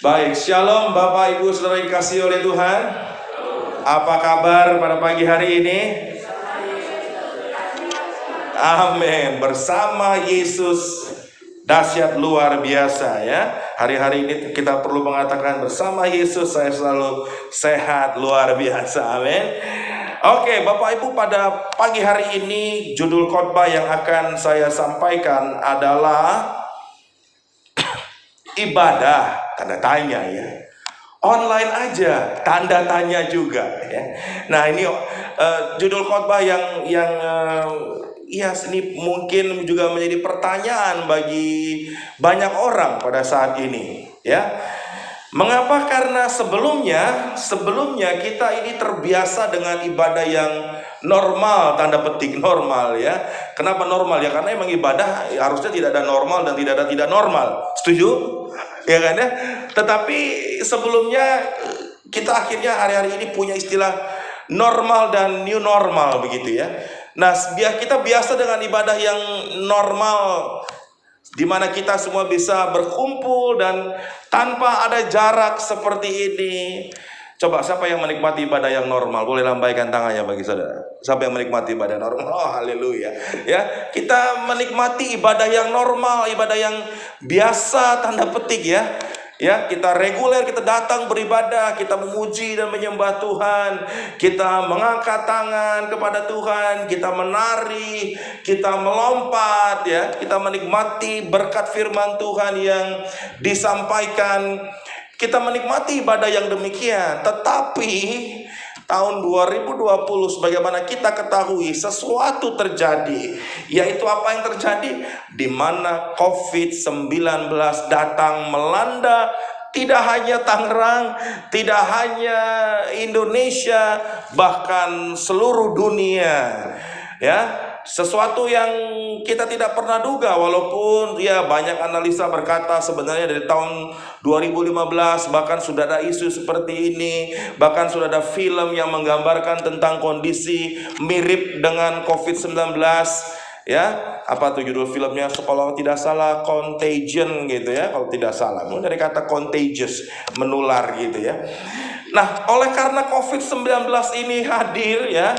Baik, shalom Bapak Ibu Saudara yang dikasihi oleh Tuhan. Apa kabar pada pagi hari ini? Amin. Bersama Yesus dahsyat luar biasa ya. Hari-hari ini kita perlu mengatakan bersama Yesus saya selalu sehat luar biasa. Amin. Oke, Bapak Ibu, pada pagi hari ini judul khotbah yang akan saya sampaikan adalah ibadah, tanda tanya ya. Online aja, tanda tanya juga ya. Nah, ini judul khotbah yang ya ini mungkin juga menjadi pertanyaan bagi banyak orang pada saat ini ya. Mengapa? Karena sebelumnya kita ini terbiasa dengan ibadah yang normal, tanda petik normal ya. Kenapa normal ya? Karena emang ibadah harusnya tidak ada normal dan tidak ada tidak normal. Setuju? Ya kan ya? Tetapi sebelumnya kita akhirnya hari-hari ini punya istilah normal dan new normal begitu ya. Nah, biar kita biasa dengan ibadah yang normal, di mana kita semua bisa berkumpul dan tanpa ada jarak seperti ini. Coba siapa yang menikmati ibadah yang normal? Boleh lambaikan tangannya bagi saudara. Siapa yang menikmati ibadah normal? Oh, haleluya. Ya, kita menikmati ibadah yang normal, ibadah yang biasa tanda petik ya. Ya, kita reguler, kita datang beribadah, kita memuji dan menyembah Tuhan, kita mengangkat tangan kepada Tuhan, kita menari, kita melompat ya, kita menikmati berkat firman Tuhan yang disampaikan. Kita menikmati ibadah yang demikian. Tetapi tahun 2020 sebagaimana kita ketahui sesuatu terjadi, yaitu apa yang terjadi di mana COVID-19 datang melanda tidak hanya Tangerang, tidak hanya Indonesia, bahkan seluruh dunia. Ya, sesuatu yang kita tidak pernah duga, walaupun ya banyak analisa berkata sebenarnya dari tahun 2015 bahkan sudah ada isu seperti ini, bahkan sudah ada film yang menggambarkan tentang kondisi mirip dengan COVID-19 ya. Apa tuh judul filmnya? Kalau tidak salah Contagion gitu ya, kalau tidak salah mungkin dari kata contagious, menular gitu ya. Nah, oleh karena COVID-19 ini hadir ya,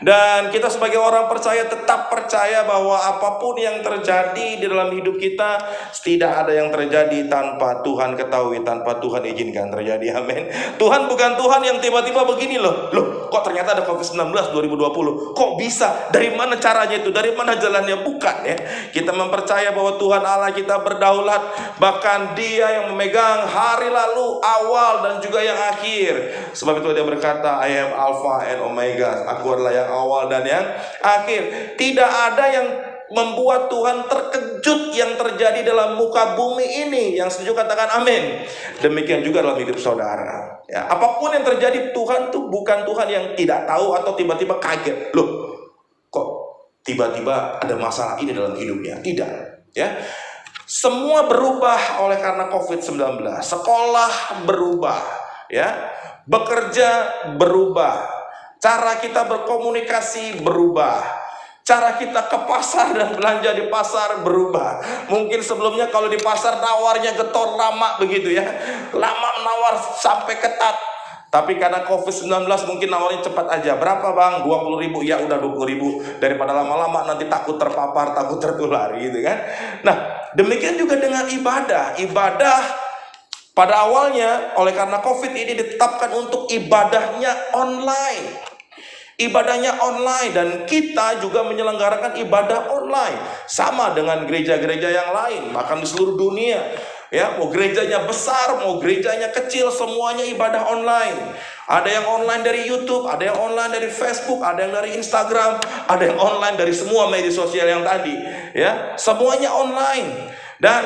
dan kita sebagai orang percaya tetap percaya bahwa apapun yang terjadi di dalam hidup kita, tidak ada yang terjadi tanpa Tuhan ketahui, tanpa Tuhan izinkan terjadi. Amin. Tuhan bukan Tuhan yang tiba-tiba begini loh, kok ternyata ada COVID-19 2020, kok bisa, dari mana caranya itu, dari mana jalannya, bukan ya. Kita mempercaya bahwa Tuhan Allah kita berdaulat, bahkan Dia yang memegang hari lalu, awal dan juga yang akhir. Sebab itu Dia berkata, I am Alpha and Omega, aku adalah yang awal dan yang akhir. Tidak ada yang membuat Tuhan terkejut yang terjadi dalam muka bumi ini. Yang setuju katakan amin. Demikian juga dalam hidup saudara ya, apapun yang terjadi, Tuhan tuh bukan Tuhan yang tidak tahu atau tiba-tiba kaget, loh kok tiba-tiba ada masalah ini dalam hidupnya. Tidak ya. Semua berubah oleh karena COVID-19. Sekolah berubah ya, bekerja berubah, cara kita berkomunikasi berubah, cara kita ke pasar dan belanja di pasar berubah. Mungkin sebelumnya kalau di pasar nawarnya getol lama begitu ya, lama menawar sampai ketat. Tapi karena COVID-19 mungkin nawarnya cepat aja. Berapa bang? 20.000. Ya udah 20.000. Daripada lama-lama nanti takut terpapar, takut tertular gitu kan. Nah, demikian juga dengan ibadah. Ibadah pada awalnya oleh karena COVID ini ditetapkan untuk ibadahnya online. Ibadahnya online, dan kita juga menyelenggarakan ibadah online sama dengan gereja-gereja yang lain, bahkan di seluruh dunia ya. Mau gerejanya besar, mau gerejanya kecil, semuanya ibadah online. Ada yang online dari YouTube, ada yang online dari Facebook, ada yang dari Instagram, ada yang online dari semua media sosial yang tadi ya, semuanya online. Dan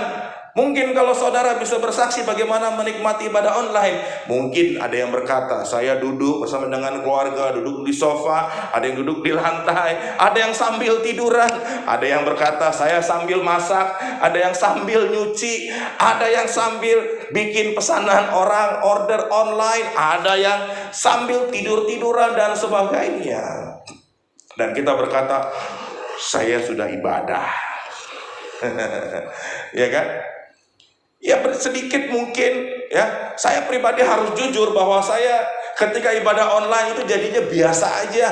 mungkin kalau saudara bisa bersaksi bagaimana menikmati ibadah online, mungkin ada yang berkata, saya duduk bersama dengan keluarga, duduk di sofa, ada yang duduk di lantai, ada yang sambil tiduran, ada yang berkata saya sambil masak, ada yang sambil nyuci, ada yang sambil bikin pesanan orang, order online, ada yang sambil tidur-tiduran dan sebagainya. Dan kita berkata, saya sudah ibadah. Ya kan? Ya sedikit mungkin ya, saya pribadi harus jujur bahwa saya ketika ibadah online itu jadinya biasa aja.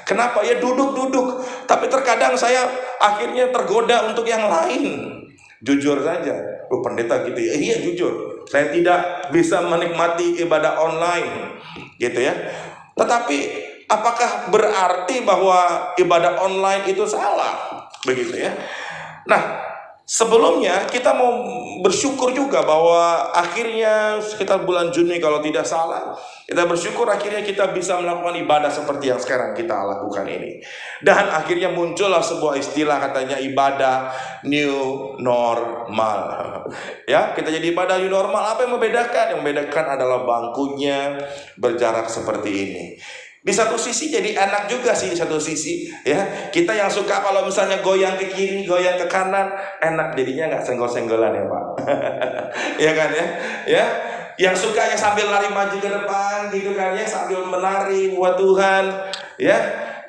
Kenapa? Ya duduk-duduk. Tapi terkadang saya akhirnya tergoda untuk yang lain. Jujur saja. Oh, pendeta gitu ya. Iya, jujur. Saya tidak bisa menikmati ibadah online. Gitu ya. Tetapi apakah berarti bahwa ibadah online itu salah? Begitu ya. Nah, sebelumnya kita mau bersyukur juga bahwa akhirnya sekitar bulan Juni kalau tidak salah, kita bersyukur akhirnya kita bisa melakukan ibadah seperti yang sekarang kita lakukan ini. Dan akhirnya muncullah sebuah istilah katanya ibadah new normal. Ya, kita jadi ibadah new normal. Apa yang membedakan? Yang membedakan adalah bangkunya berjarak seperti ini. Di satu sisi jadi enak juga sih, di satu sisi ya, kita yang suka kalau misalnya goyang ke kiri, goyang ke kanan, enak jadinya, nggak senggol-senggolan ya Pak. Ya kan ya, yang suka yang sambil lari maju ke depan gitu kan ya, sambil menari buat Tuhan ya.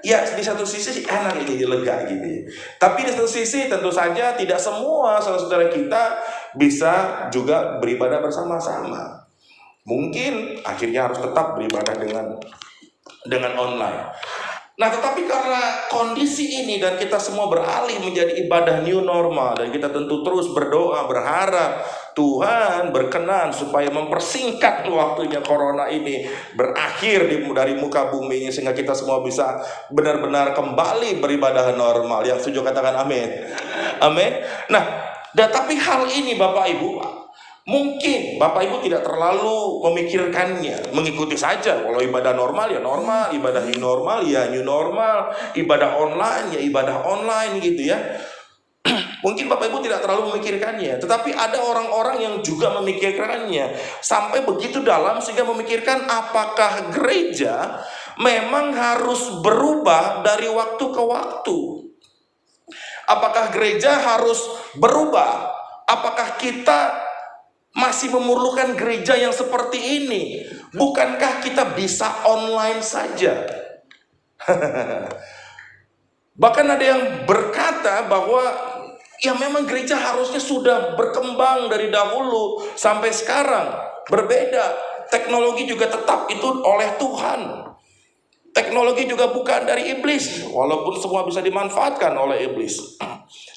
Ya, di satu sisi enak, jadi lega gitu ya. Tapi di satu sisi tentu saja tidak semua saudara-saudara kita bisa juga beribadah bersama-sama. Mungkin akhirnya harus tetap beribadah dengan online. Nah, tetapi karena kondisi ini dan kita semua beralih menjadi ibadah new normal, dan kita tentu terus berdoa, berharap Tuhan berkenan supaya mempersingkat waktunya corona ini berakhir dari muka bumi ini, sehingga kita semua bisa benar-benar kembali beribadah normal. Yang setuju katakan amin. Amin. Nah, tapi hal ini Bapak Ibu, mungkin Bapak Ibu tidak terlalu memikirkannya, mengikuti saja. Kalau ibadah normal ya normal, ibadah new normal ya new normal, ibadah online ya ibadah online gitu ya. Mungkin Bapak Ibu tidak terlalu memikirkannya, tetapi ada orang-orang yang juga memikirkannya sampai begitu dalam sehingga memikirkan apakah gereja memang harus berubah dari waktu ke waktu. Apakah gereja harus berubah? Apakah kita masih memerlukan gereja yang seperti ini? Bukankah kita bisa online saja? Bahkan ada yang berkata bahwa ya memang gereja harusnya sudah berkembang dari dahulu sampai sekarang. Berbeda, teknologi juga tetap itu oleh Tuhan. Teknologi juga bukan dari iblis, walaupun semua bisa dimanfaatkan oleh iblis.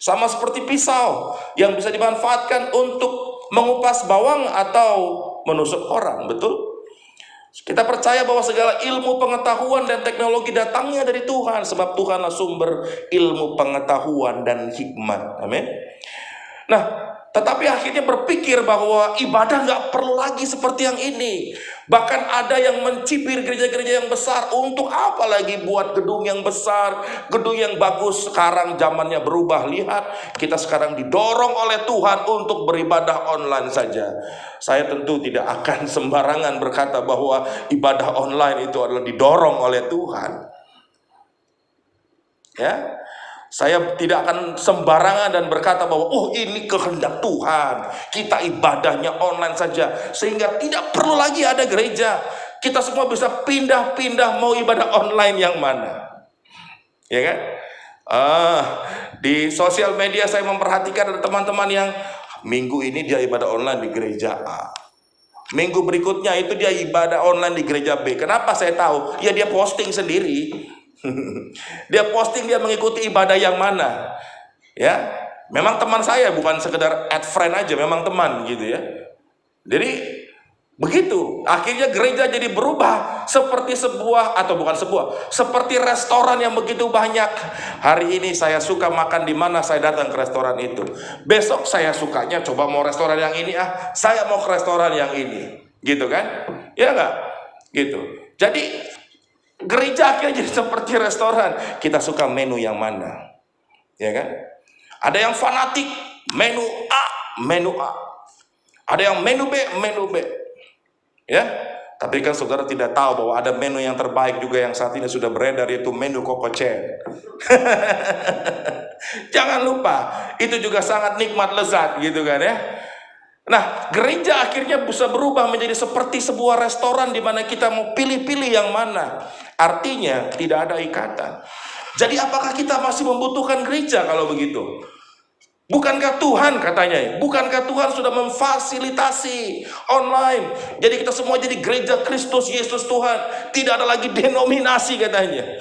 Sama seperti pisau yang bisa dimanfaatkan untuk mengupas bawang atau menusuk orang, betul? Kita percaya bahwa segala ilmu pengetahuan dan teknologi datangnya dari Tuhan, sebab Tuhanlah sumber ilmu pengetahuan dan hikmat. Amin. Nah, tetapi akhirnya berpikir bahwa ibadah nggak perlu lagi seperti yang ini. Bahkan ada yang mencibir gereja-gereja yang besar. Untuk apa lagi buat gedung yang besar, gedung yang bagus? Sekarang zamannya berubah. Lihat, kita sekarang didorong oleh Tuhan untuk beribadah online saja. Saya tentu tidak akan sembarangan berkata bahwa ibadah online itu adalah didorong oleh Tuhan. Ya, saya tidak akan sembarangan dan berkata bahwa ini kehendak Tuhan, kita ibadahnya online saja sehingga tidak perlu lagi ada gereja. Kita semua bisa pindah-pindah mau ibadah online yang mana. Ya kan? Di sosial media saya memperhatikan ada teman-teman yang minggu ini dia ibadah online di gereja A. Minggu berikutnya itu dia ibadah online di gereja B. Kenapa saya tahu? Ya dia posting sendiri. Dia posting dia mengikuti ibadah yang mana. Ya, memang teman saya, bukan sekedar add friend aja, memang teman gitu ya. Jadi begitu, akhirnya gereja jadi berubah seperti seperti restoran yang begitu banyak. Hari ini saya suka makan di mana, saya datang ke restoran itu. Besok saya sukanya coba mau restoran yang ini, saya mau ke restoran yang ini, gitu kan? Ya enggak? Gitu. Jadi gereja akhirnya jadi seperti restoran. Kita suka menu yang mana, ya kan? Ada yang fanatik menu A, menu A. Ada yang menu B, menu B. Ya, tapi kan saudara tidak tahu bahwa ada menu yang terbaik juga yang saat ini sudah beredar, yaitu menu Kokocen. Jangan lupa, itu juga sangat nikmat, lezat gitu kan ya. Nah, gereja akhirnya bisa berubah menjadi seperti sebuah restoran di mana kita mau pilih-pilih yang mana. Artinya tidak ada ikatan. Jadi apakah kita masih membutuhkan gereja kalau begitu? Bukankah Tuhan katanya, bukankah Tuhan sudah memfasilitasi online? Jadi kita semua jadi gereja Kristus Yesus Tuhan. Tidak ada lagi denominasi katanya.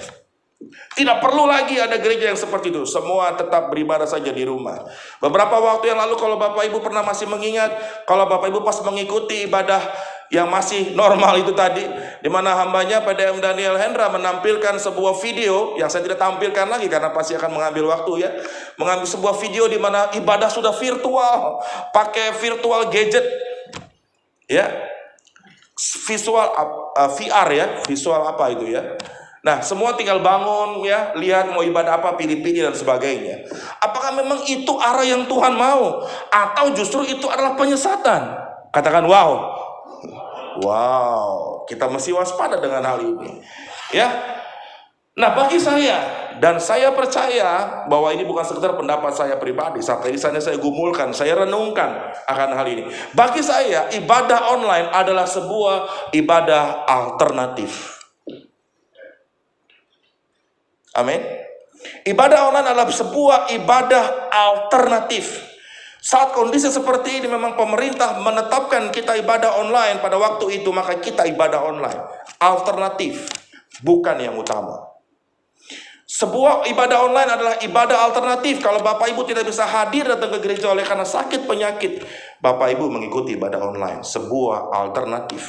Tidak perlu lagi ada gereja yang seperti itu. Semua tetap beribadah saja di rumah. Beberapa waktu yang lalu kalau Bapak Ibu pernah masih mengingat, kalau Bapak Ibu pas mengikuti ibadah yang masih normal itu tadi, di mana hambanya PDM Daniel Hendra menampilkan sebuah video yang saya tidak tampilkan lagi karena pasti akan mengambil waktu ya. Mengambil sebuah video di mana ibadah sudah virtual, pakai virtual gadget ya. Visual VR ya, visual apa itu ya. Nah, semua tinggal bangun ya, lihat mau ibadah apa, pilih-pilih dan sebagainya. Apakah memang itu arah yang Tuhan mau? Atau justru itu adalah penyesatan? Katakan wow. Wow, kita mesti waspada dengan hal ini. Ya. Nah, bagi saya, dan saya percaya bahwa ini bukan sekedar pendapat saya pribadi. Sampai di sana saya gumulkan, saya renungkan akan hal ini. Bagi saya, ibadah online adalah sebuah ibadah alternatif. Amin. Ibadah online adalah sebuah ibadah alternatif. Saat kondisi seperti ini memang pemerintah menetapkan kita ibadah online pada waktu itu, maka kita ibadah online. Alternatif, bukan yang utama. Sebuah ibadah online adalah ibadah alternatif. Kalau Bapak Ibu tidak bisa hadir datang ke gereja oleh karena sakit penyakit, Bapak Ibu mengikuti ibadah online. Sebuah alternatif.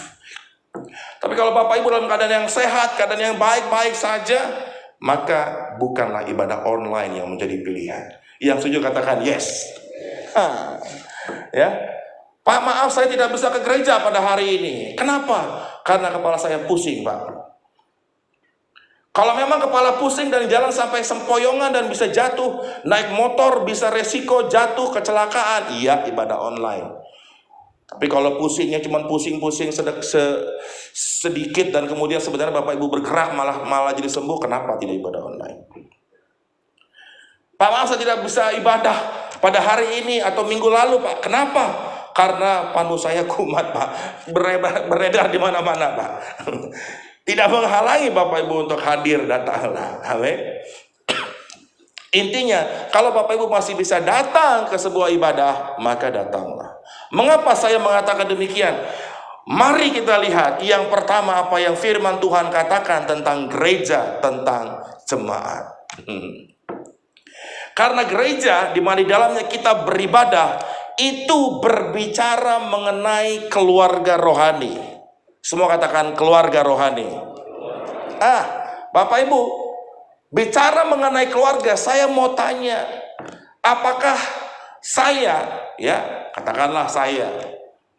Tapi kalau Bapak Ibu dalam keadaan yang sehat, keadaan yang baik-baik saja, maka bukanlah ibadah online yang menjadi pilihan. Yang setuju katakan yes. Ya, Pak, maaf saya tidak bisa ke gereja pada hari ini. Kenapa? Karena kepala saya pusing, Pak. Kalau memang kepala pusing dan jalan sampai sempoyongan dan bisa jatuh, naik motor bisa resiko jatuh kecelakaan, iya ibadah online. Tapi kalau pusingnya cuma pusing-pusing sedikit dan kemudian sebenarnya Bapak Ibu bergerak malah jadi sembuh, kenapa tidak ibadah online? Pak, maaf saya tidak bisa ibadah pada hari ini atau minggu lalu, Pak. Kenapa? Karena panu saya kumat, Pak. Beredar di mana-mana, Pak. Tidak menghalangi Bapak Ibu untuk hadir, datanglah. Amin. Intinya, kalau Bapak Ibu masih bisa datang ke sebuah ibadah, maka datanglah. Mengapa saya mengatakan demikian? Mari kita lihat yang pertama apa yang firman Tuhan katakan tentang gereja, tentang jemaat. Karena gereja di mana di dalamnya kita beribadah itu berbicara mengenai keluarga rohani. Semua katakan keluarga rohani. Bapak Ibu, bicara mengenai keluarga, saya mau tanya, apakah saya, ya katakanlah saya,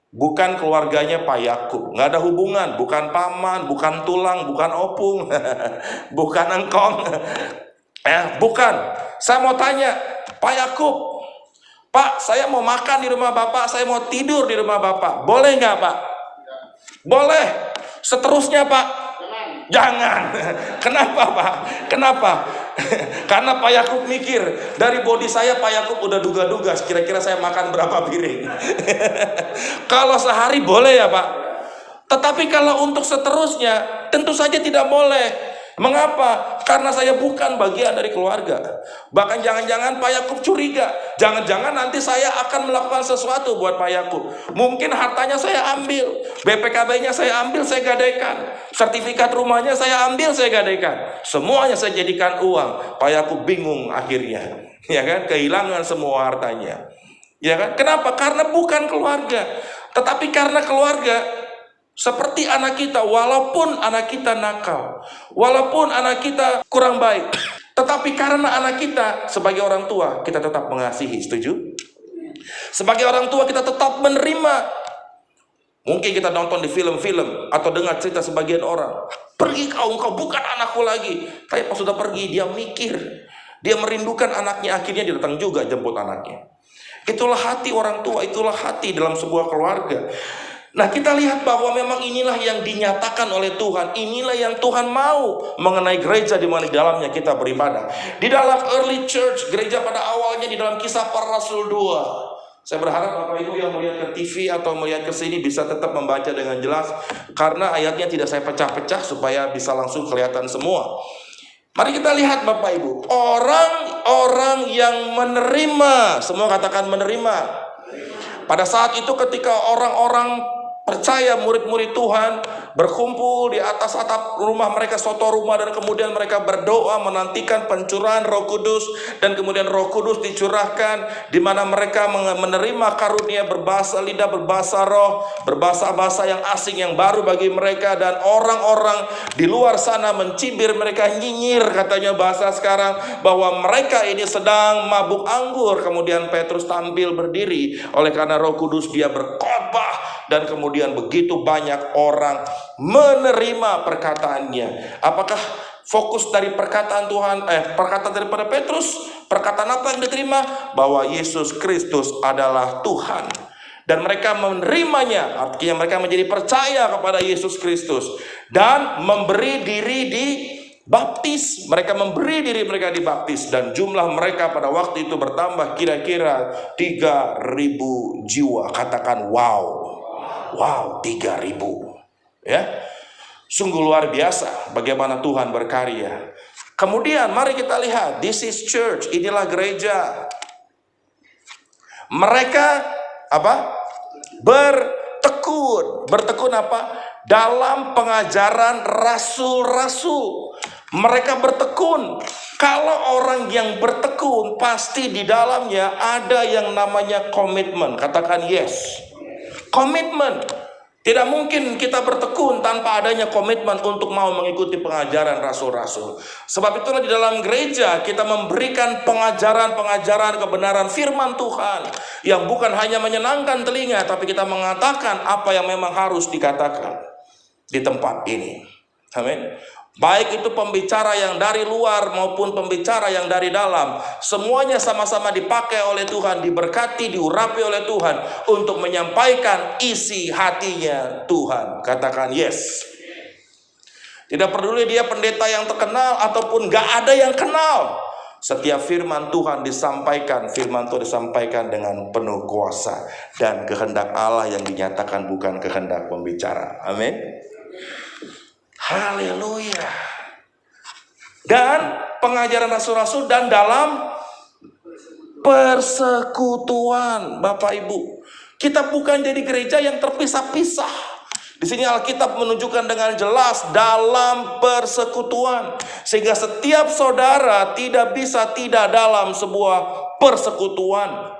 bukan keluarganya Pak Yakub, nggak ada hubungan, bukan paman, bukan tulang, bukan opung, bukan engkong, bukan. Saya mau tanya, Pak Yakub, Pak, saya mau makan di rumah Bapak, saya mau tidur di rumah Bapak, boleh nggak Pak? Boleh. Seterusnya Pak? Jangan. Kenapa Pak? Kenapa? Karena Pak Yakub mikir, dari body saya Pak Yakub udah duga-duga, kira-kira saya makan berapa piring. Kalau sehari boleh ya Pak? Tetapi kalau untuk seterusnya, tentu saja tidak boleh. Mengapa? Karena saya bukan bagian dari keluarga. Bahkan jangan-jangan Pak Yakub curiga. Jangan-jangan nanti saya akan melakukan sesuatu buat Pak Yakub. Mungkin hartanya saya ambil, BPKB-nya saya ambil, saya gadaikan. Sertifikat rumahnya saya ambil, saya gadaikan. Semuanya saya jadikan uang. Pak Yakub bingung akhirnya. Ya kan? Kehilangan semua hartanya. Ya kan? Kenapa? Karena bukan keluarga. Tetapi karena keluarga, seperti anak kita, walaupun anak kita nakal, walaupun anak kita kurang baik, tetapi karena anak kita sebagai orang tua, kita tetap mengasihi, setuju? Sebagai orang tua kita tetap menerima. Mungkin kita nonton di film-film atau dengar cerita sebagian orang, pergi engkau bukan anakku lagi. Tapi pas sudah pergi, dia mikir, dia merindukan anaknya, akhirnya dia datang juga jemput anaknya. Itulah hati orang tua, itulah hati dalam sebuah keluarga. Nah, kita lihat bahwa memang inilah yang dinyatakan oleh Tuhan. Inilah yang Tuhan mau mengenai gereja di mana di dalamnya kita beribadah. Di dalam early church, gereja pada awalnya di dalam Kisah Para Rasul 2. Saya berharap Bapak Ibu yang melihat ke TV atau melihat ke sini bisa tetap membaca dengan jelas. Karena ayatnya tidak saya pecah-pecah supaya bisa langsung kelihatan semua. Mari kita lihat Bapak Ibu. orang yang menerima. Semua katakan menerima. Pada saat itu ketika orang-orang percaya, murid-murid Tuhan berkumpul di atas atap rumah mereka, soto rumah, dan kemudian mereka berdoa menantikan pencurahan Roh Kudus, dan kemudian Roh Kudus dicurahkan, di mana mereka menerima karunia berbahasa lidah, berbahasa roh, berbahasa-bahasa yang asing yang baru bagi mereka, dan orang-orang di luar sana mencibir mereka, nyinyir katanya bahasa sekarang, bahwa mereka ini sedang mabuk anggur. Kemudian Petrus tampil berdiri, oleh karena Roh Kudus dia berkhotbah, dan kemudian begitu banyak orang menerima perkataannya. Apakah fokus dari perkataan Tuhan, perkataan daripada Petrus, perkataan apa yang diterima? Bahwa Yesus Kristus adalah Tuhan. Dan mereka menerimanya, artinya mereka menjadi percaya kepada Yesus Kristus, dan memberi diri dibaptis. Mereka memberi diri mereka dibaptis, dan jumlah mereka pada waktu itu bertambah kira-kira 3.000 jiwa. Katakan wow. Wow, 3.000. Ya, sungguh luar biasa bagaimana Tuhan berkarya. Kemudian mari kita lihat, this is church, inilah gereja. Mereka apa? Bertekun apa? Dalam pengajaran rasul-rasul. Mereka bertekun. Kalau orang yang bertekun, pasti di dalamnya ada yang namanya komitmen. Katakan yes. Komitmen. Tidak mungkin kita bertekun tanpa adanya komitmen untuk mau mengikuti pengajaran rasul-rasul. Sebab itulah di dalam gereja kita memberikan pengajaran-pengajaran kebenaran firman Tuhan, yang bukan hanya menyenangkan telinga, tapi kita mengatakan apa yang memang harus dikatakan di tempat ini. Amin. Baik itu pembicara yang dari luar maupun pembicara yang dari dalam, semuanya sama-sama dipakai oleh Tuhan, diberkati, diurapi oleh Tuhan untuk menyampaikan isi hatinya Tuhan. Katakan yes. Tidak peduli dia pendeta yang terkenal ataupun gak ada yang kenal. Setiap firman Tuhan disampaikan, firman Tuhan disampaikan dengan penuh kuasa, dan kehendak Allah yang dinyatakan, bukan kehendak pembicara. Amin. Haleluya. Dan pengajaran rasul-rasul dan dalam persekutuan. Bapak Ibu, kita bukan jadi gereja yang terpisah-pisah. Di sini Alkitab menunjukkan dengan jelas dalam persekutuan, sehingga setiap saudara tidak bisa tidak dalam sebuah persekutuan.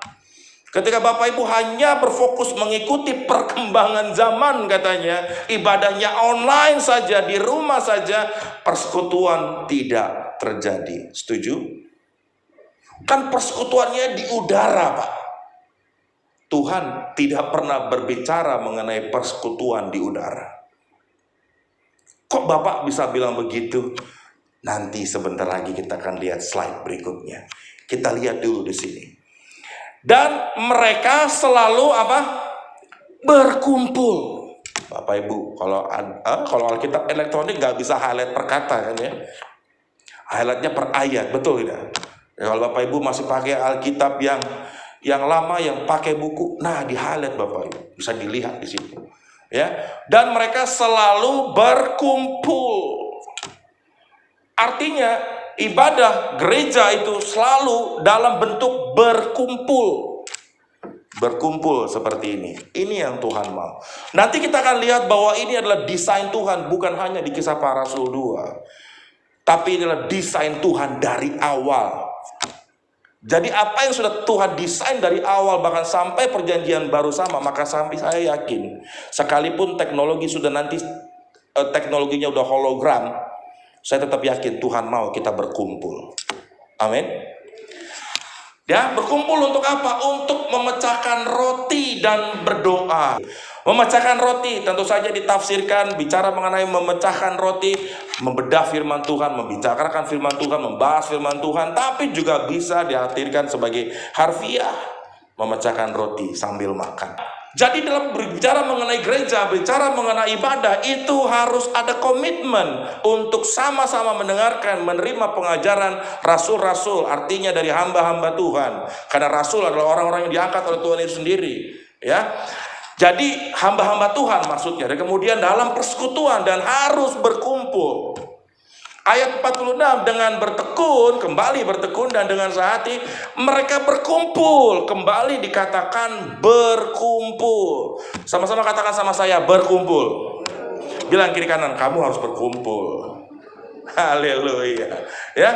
Ketika Bapak Ibu hanya berfokus mengikuti perkembangan zaman, katanya ibadahnya online saja, di rumah saja, persekutuan tidak terjadi. Setuju? Kan persekutuannya di udara, Pak. Tuhan tidak pernah berbicara mengenai persekutuan di udara. Kok Bapak bisa bilang begitu? Nanti sebentar lagi kita akan lihat slide berikutnya. Kita lihat dulu di sini. Dan mereka selalu apa? Berkumpul. Bapak Ibu, kalau Alkitab elektronik nggak bisa highlight per kata kan ya? Highlightnya per ayat, betul tidak? Ya, kalau Bapak Ibu masih pakai Alkitab yang lama, yang pakai buku, nah di highlight Bapak Ibu, bisa dilihat di situ. Ya, dan mereka selalu berkumpul. Artinya ibadah gereja itu selalu dalam bentuk berkumpul. Berkumpul seperti ini. Ini yang Tuhan mau. Nanti kita akan lihat bahwa ini adalah desain Tuhan, bukan hanya di Kisah Para Rasul 2. Tapi ini adalah desain Tuhan dari awal. Jadi apa yang sudah Tuhan desain dari awal, bahkan sampai perjanjian baru sama, maka sampai saya yakin, sekalipun teknologi sudah nanti, teknologinya udah hologram, saya tetap yakin Tuhan mau kita berkumpul. Amin. Ya, berkumpul untuk apa? Untuk memecahkan roti dan berdoa. Memecahkan roti tentu saja ditafsirkan, bicara mengenai memecahkan roti, membedah firman Tuhan, membicarakan firman Tuhan, membahas firman Tuhan, tapi juga bisa diartikan sebagai harfiah, memecahkan roti sambil makan. Jadi dalam berbicara mengenai gereja, bicara mengenai ibadah, itu harus ada komitmen untuk sama-sama mendengarkan, menerima pengajaran rasul-rasul, artinya dari hamba-hamba Tuhan. Karena rasul adalah orang-orang yang diangkat oleh Tuhan itu sendiri. Ya, jadi hamba-hamba Tuhan maksudnya. Dan kemudian dalam persekutuan dan harus berkumpul. Ayat 46, dengan bertekun, kembali bertekun dan dengan sehati mereka berkumpul. Kembali dikatakan berkumpul. Sama-sama katakan sama saya, berkumpul. Bilang kiri kanan, kamu harus berkumpul. Haleluya. Ya.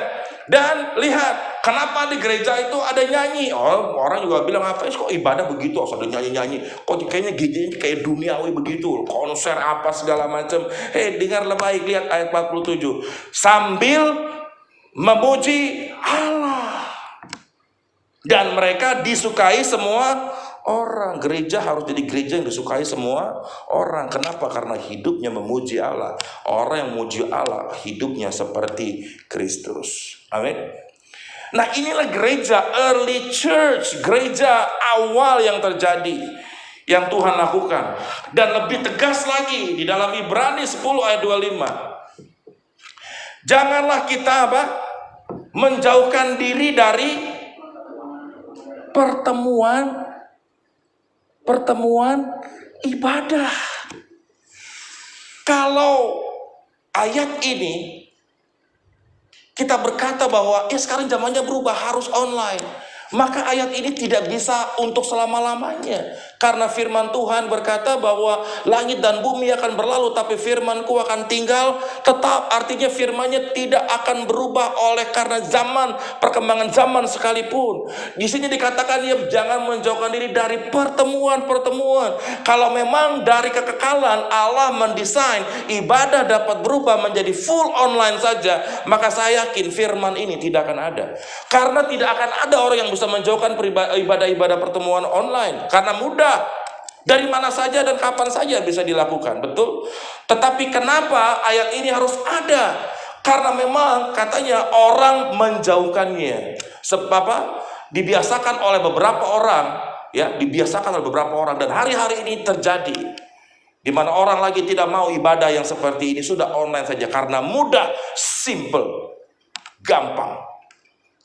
Dan lihat, kenapa di gereja itu ada nyanyi? Oh, orang juga bilang, apa kok ibadah begitu? Ada nyanyi-nyanyi. Kok kayaknya gini kayak duniawi begitu. Konser apa segala macam. Dengarlah baik, lihat ayat 47. Sambil memuji Allah. Dan mereka disukai semua orang. Gereja harus jadi gereja yang disukai semua orang. Kenapa? Karena hidupnya memuji Allah. Orang yang memuji Allah hidupnya seperti Kristus. Amin. Nah, inilah gereja early church, gereja awal yang terjadi, yang Tuhan lakukan. Dan lebih tegas lagi di dalam Ibrani 10 ayat 25. Janganlah kita menjauhkan diri dari pertemuan ibadah. Kalau ayat ini kita berkata bahwa sekarang zamannya berubah, harus online, maka ayat ini tidak bisa untuk selama-lamanya. Karena firman Tuhan berkata bahwa langit dan bumi akan berlalu, tapi firman-Ku akan tinggal tetap. Artinya firman-Nya tidak akan berubah oleh karena zaman, perkembangan zaman sekalipun. Di sini dikatakan jangan menjauhkan diri dari pertemuan-pertemuan. Kalau memang dari kekekalan Allah mendesain ibadah dapat berubah menjadi full online saja, maka saya yakin firman ini tidak akan ada. Karena tidak akan ada orang yang bisa menjauhkan ibadah-ibadah pertemuan online. Karena mudah. Dari mana saja dan kapan saja bisa dilakukan, betul? Tetapi kenapa ayat ini harus ada? Karena memang katanya orang menjauhkannya. Sebab dibiasakan oleh beberapa orang, dibiasakan oleh beberapa orang, dan hari-hari ini terjadi di mana orang lagi tidak mau ibadah yang seperti ini, sudah online saja karena mudah, simple, gampang.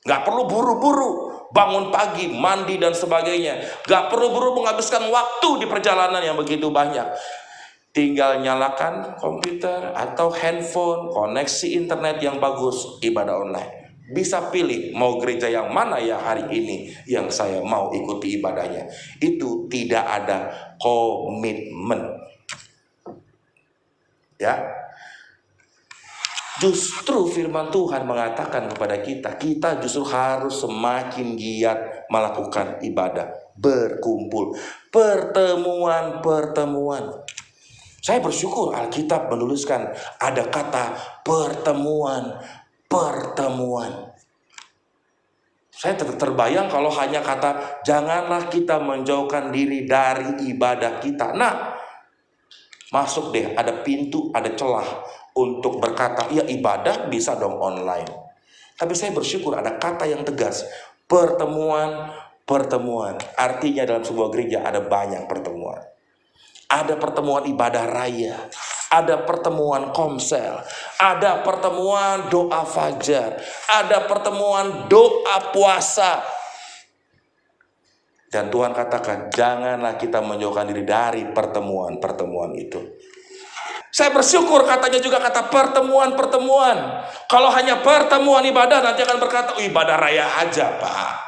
Nggak perlu buru-buru bangun pagi, mandi dan sebagainya. Nggak perlu buru menghabiskan waktu di perjalanan yang begitu banyak. Tinggal nyalakan komputer atau handphone, koneksi internet yang bagus, ibadah online. Bisa pilih mau gereja yang mana ya hari ini yang saya mau ikuti ibadahnya. Itu tidak ada komitmen. Ya. Justru firman Tuhan mengatakan kepada kita justru harus semakin giat melakukan ibadah, berkumpul, pertemuan. Saya bersyukur Alkitab menuliskan ada kata pertemuan. Saya terbayang kalau hanya kata janganlah kita menjauhkan diri dari ibadah kita. Nah, masuk deh, ada pintu, ada celah untuk berkata, ya ibadah bisa dong online. Tapi saya bersyukur ada kata yang tegas, pertemuan. Artinya dalam sebuah gereja ada banyak pertemuan. Ada pertemuan ibadah raya, ada pertemuan komsel, ada pertemuan doa fajar, ada pertemuan doa puasa. Dan Tuhan katakan, janganlah kita menjauhkan diri dari pertemuan itu. Saya bersyukur katanya juga kata pertemuan. Kalau hanya pertemuan ibadah, nanti akan berkata, ibadah raya aja Pak.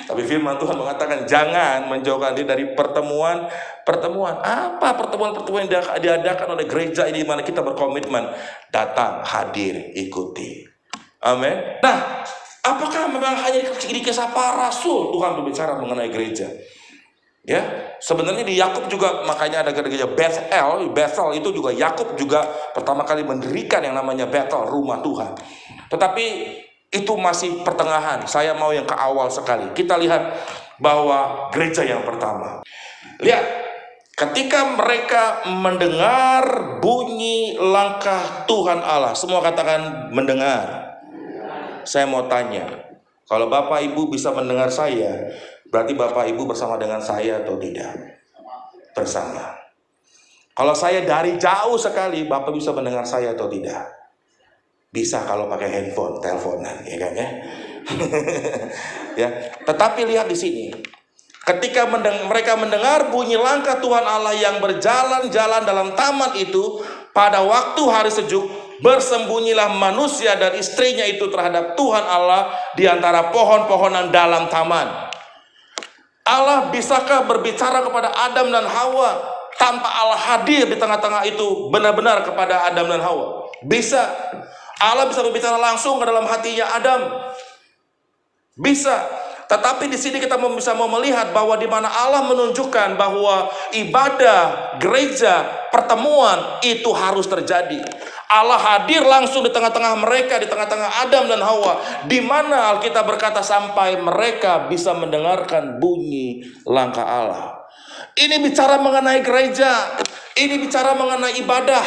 Tapi firman Tuhan mengatakan, jangan menjauhkan diri dari pertemuan. Apa pertemuan yang diadakan oleh gereja ini, di mana kita berkomitmen datang, hadir, ikuti. Amin. Nah, apakah memang hanya di kisah para rasul Tuhan berbicara mengenai gereja? Ya, sebenarnya di Yakub juga, makanya ada gereja Bethel itu juga Yakub juga pertama kali mendirikan yang namanya Bethel, rumah Tuhan. Tetapi itu masih pertengahan. Saya mau yang ke awal sekali. Kita lihat bahwa gereja yang pertama. Lihat, ketika mereka mendengar bunyi langkah Tuhan Allah, semua katakan mendengar. Saya mau tanya, kalau Bapak Ibu bisa mendengar saya, berarti Bapak Ibu bersama dengan saya atau tidak? Bersama. Kalau saya dari jauh sekali, Bapak bisa mendengar saya atau tidak? Bisa kalau pakai handphone, teleponan, ya kan ya? Ya. Tetapi lihat di sini, ketika mereka mendengar bunyi langkah Tuhan Allah yang berjalan-jalan dalam taman itu pada waktu hari sejuk, Bersembunyilah manusia dan istrinya itu terhadap Tuhan Allah di antara pohon-pohonan dalam taman. Allah bisakah berbicara kepada Adam dan Hawa tanpa Allah hadir di tengah-tengah itu benar-benar kepada Adam dan Hawa? Bisa. Allah bisa berbicara langsung ke dalam hatinya Adam. Bisa. Tetapi di sini kita bisa melihat bahwa di mana Allah menunjukkan bahwa ibadah, gereja, pertemuan itu harus terjadi. Allah hadir langsung di tengah-tengah mereka, di tengah-tengah Adam dan Hawa, di mana Alkitab berkata sampai mereka bisa mendengarkan bunyi langkah Allah. Ini bicara mengenai gereja, ini bicara mengenai ibadah.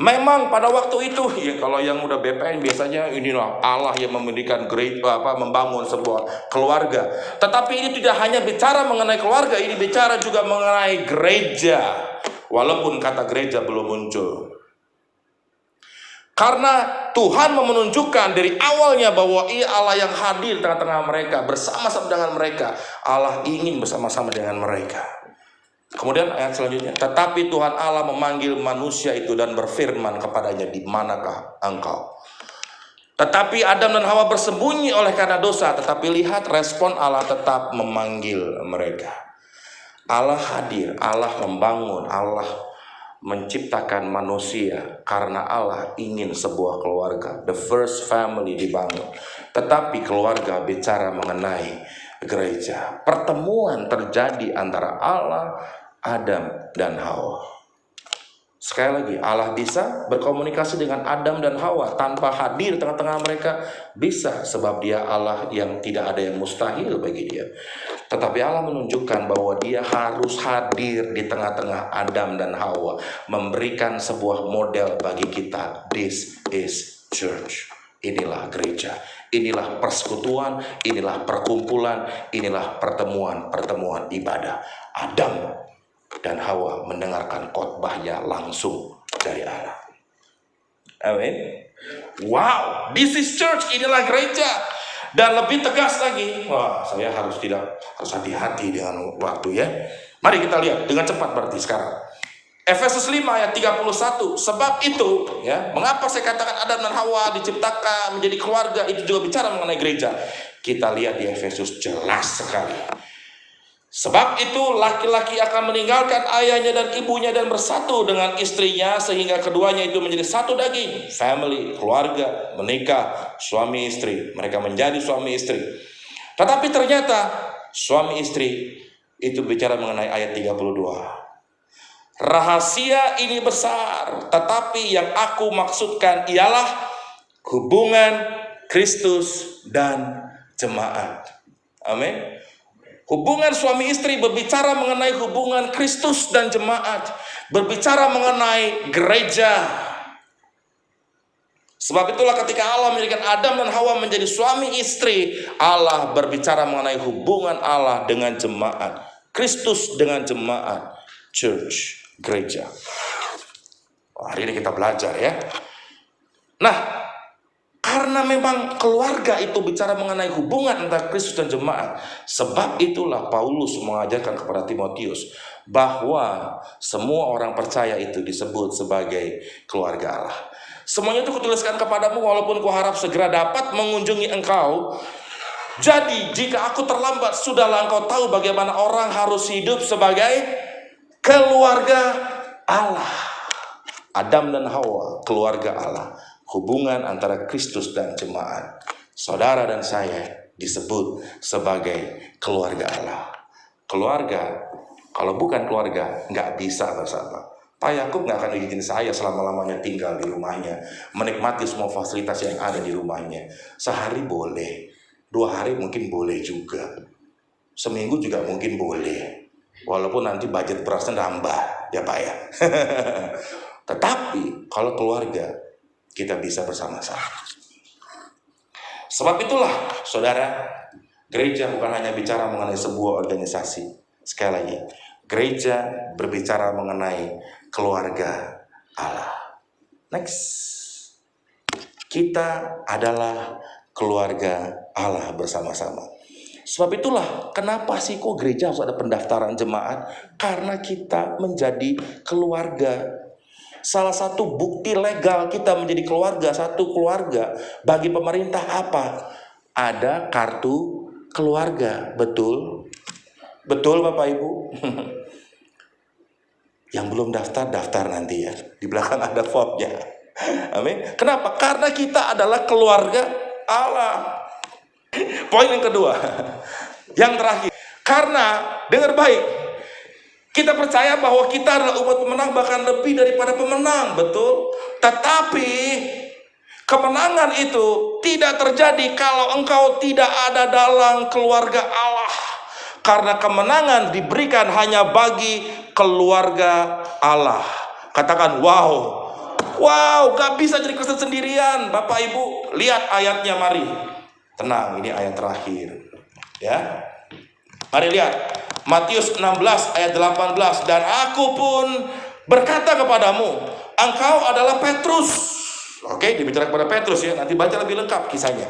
Memang pada waktu itu, ya kalau yang udah BPN biasanya inilah Allah yang mendirikan gereja, membangun sebuah keluarga. Tetapi ini tidak hanya bicara mengenai keluarga, ini bicara juga mengenai gereja. Walaupun kata gereja belum muncul. Karena Tuhan menunjukkan dari awalnya bahwa Ia Allah yang hadir di tengah-tengah mereka, bersama-sama dengan mereka. Allah ingin bersama-sama dengan mereka. Kemudian ayat selanjutnya, tetapi Tuhan Allah memanggil manusia itu dan berfirman kepadanya, di manakah engkau? Tetapi Adam dan Hawa bersembunyi oleh karena dosa. Tetapi lihat respon Allah tetap memanggil mereka. Allah hadir, Allah membangun, Allah menciptakan manusia karena Allah ingin sebuah keluarga. The first family dibangun. Tetapi keluarga bicara mengenai gereja. Pertemuan terjadi antara Allah, Adam, dan Hawa. Sekali lagi, Allah bisa berkomunikasi dengan Adam dan Hawa tanpa hadir di tengah-tengah mereka. Bisa, sebab Dia Allah yang tidak ada yang mustahil bagi Dia. Tetapi Allah menunjukkan bahwa Dia harus hadir di tengah-tengah Adam dan Hawa, memberikan sebuah model bagi kita. This is church. Inilah gereja, inilah persekutuan, inilah perkumpulan, inilah pertemuan ibadah. Adam dan Hawa mendengarkan khotbahnya langsung dari Allah. Amin. Wow, this is church, inilah gereja. Dan lebih tegas lagi, wah, saya harus hati-hati dengan waktu ya. Mari kita lihat dengan cepat berarti sekarang. Efesus 5 ayat 31. Sebab itu, ya, mengapa saya katakan Adam dan Hawa diciptakan menjadi keluarga, itu juga bicara mengenai gereja. Kita lihat di Efesus jelas sekali. Sebab itu laki-laki akan meninggalkan ayahnya dan ibunya dan bersatu dengan istrinya sehingga keduanya itu menjadi satu daging. Family, keluarga, menikah, suami istri. Mereka menjadi suami istri. Tetapi ternyata suami istri itu bicara mengenai ayat 32. Rahasia ini besar, tetapi yang aku maksudkan ialah hubungan Kristus dan jemaat. Amin. Hubungan suami istri berbicara mengenai hubungan Kristus dan jemaat. Berbicara mengenai gereja. Sebab itulah ketika Allah menjadikan Adam dan Hawa menjadi suami istri, Allah berbicara mengenai hubungan Allah dengan jemaat. Kristus dengan jemaat. Church, gereja. Hari ini kita belajar ya. Nah, karena memang keluarga itu bicara mengenai hubungan antara Kristus dan jemaat. Sebab itulah Paulus mengajarkan kepada Timotius bahwa semua orang percaya itu disebut sebagai keluarga Allah. Semuanya itu kutuliskan kepadamu walaupun kuharap segera dapat mengunjungi engkau. Jadi jika aku terlambat, sudahlah engkau tahu bagaimana orang harus hidup sebagai keluarga Allah. Adam dan Hawa, keluarga Allah. Hubungan antara Kristus dan jemaat. Saudara dan saya disebut sebagai keluarga Allah. Keluarga, kalau bukan keluarga, nggak bisa bersama. Pak Yakub nggak akan izin saya selama-lamanya tinggal di rumahnya, menikmati semua fasilitas yang ada di rumahnya. Sehari boleh, 2 hari mungkin boleh juga, seminggu juga mungkin boleh, walaupun nanti budget berasnya nambah, ya Pak ya. Tetapi kalau keluarga, kita bisa bersama-sama. Sebab itulah, saudara, gereja bukan hanya bicara mengenai sebuah organisasi. Sekali lagi, gereja berbicara mengenai keluarga Allah. Next. Kita adalah keluarga Allah bersama-sama. Sebab itulah, kenapa sih kok gereja harus ada pendaftaran jemaat? Karena kita menjadi keluarga. Salah satu bukti legal kita menjadi keluarga, satu keluarga, bagi pemerintah apa? Ada kartu keluarga, betul? Betul Bapak Ibu? Yang belum daftar, daftar nanti ya. Di belakang ada formnya. Amin. Kenapa? Karena kita adalah keluarga Allah. Poin yang kedua, yang terakhir. Karena, dengar baik, kita percaya bahwa kita adalah umat pemenang, bahkan lebih daripada pemenang, betul? Tetapi kemenangan itu tidak terjadi kalau engkau tidak ada dalam keluarga Allah. Karena kemenangan diberikan hanya bagi keluarga Allah. Katakan wow. Wow, gak bisa jadi Kristen sendirian. Bapak Ibu, lihat ayatnya mari. Tenang, ini ayat terakhir. Ya. Mari lihat. Matius 16 ayat 18. Dan aku pun berkata kepadamu, engkau adalah Petrus. Oke, dibicara kepada Petrus ya. Nanti baca lebih lengkap kisahnya.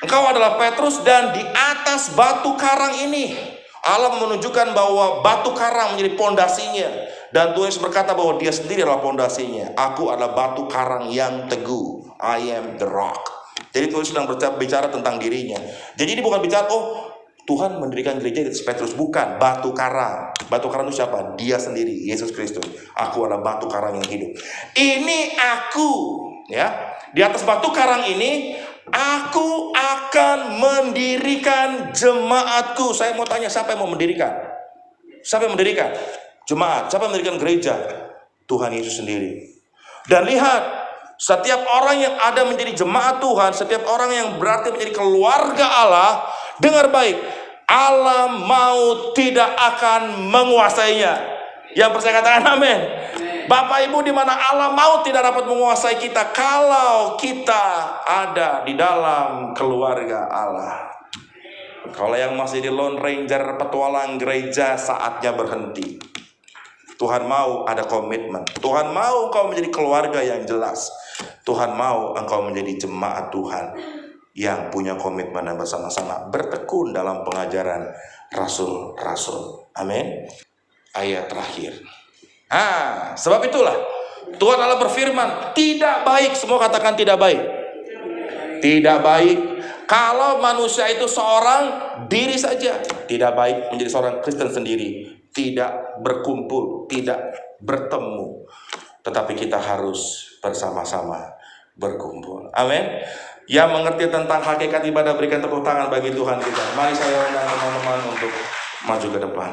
Engkau adalah Petrus, dan di atas batu karang ini Allah menunjukkan bahwa batu karang menjadi pondasinya. Dan Tuhan Yesus berkata bahwa dia sendiri adalah pondasinya. Aku adalah batu karang yang teguh. I am the rock. Jadi Tuhan sedang berbicara tentang dirinya. Jadi ini bukan bicara, oh Tuhan mendirikan gereja di atas Petrus. Bukan, batu karang. Batu karang itu siapa? Dia sendiri, Yesus Kristus. Aku adalah batu karang yang hidup. Ini aku, ya. Di atas batu karang ini aku akan mendirikan jemaatku. Saya mau tanya, siapa yang mau mendirikan? Siapa yang mendirikan? Jemaat. Siapa yang mendirikan gereja? Tuhan Yesus sendiri. Dan lihat, setiap orang yang ada menjadi jemaat Tuhan, setiap orang yang berarti menjadi keluarga Allah, dengar baik, Allah mau tidak akan menguasainya. Yang percaya katakan amin. Bapak Ibu, di mana Allah mau tidak dapat menguasai kita kalau kita ada di dalam keluarga Allah. Kalau yang masih di Lone Ranger petualang gereja, saatnya berhenti. Tuhan mau ada komitmen. Tuhan mau engkau menjadi keluarga yang jelas. Tuhan mau engkau menjadi jemaat Tuhan yang punya komitmen dan bersama-sama bertekun dalam pengajaran rasul-rasul. Amin. Ayat terakhir. Sebab itulah Tuhan Allah berfirman, tidak baik, semua katakan tidak baik. Tidak baik kalau manusia itu seorang diri saja. Tidak baik menjadi seorang Kristen sendiri, tidak berkumpul, tidak bertemu. Tetapi kita harus bersama-sama berkumpul. Amin. Yang mengerti tentang hakikat ibadah, berikan tepuk tangan bagi Tuhan kita. Mari saya undang teman-teman untuk maju ke depan.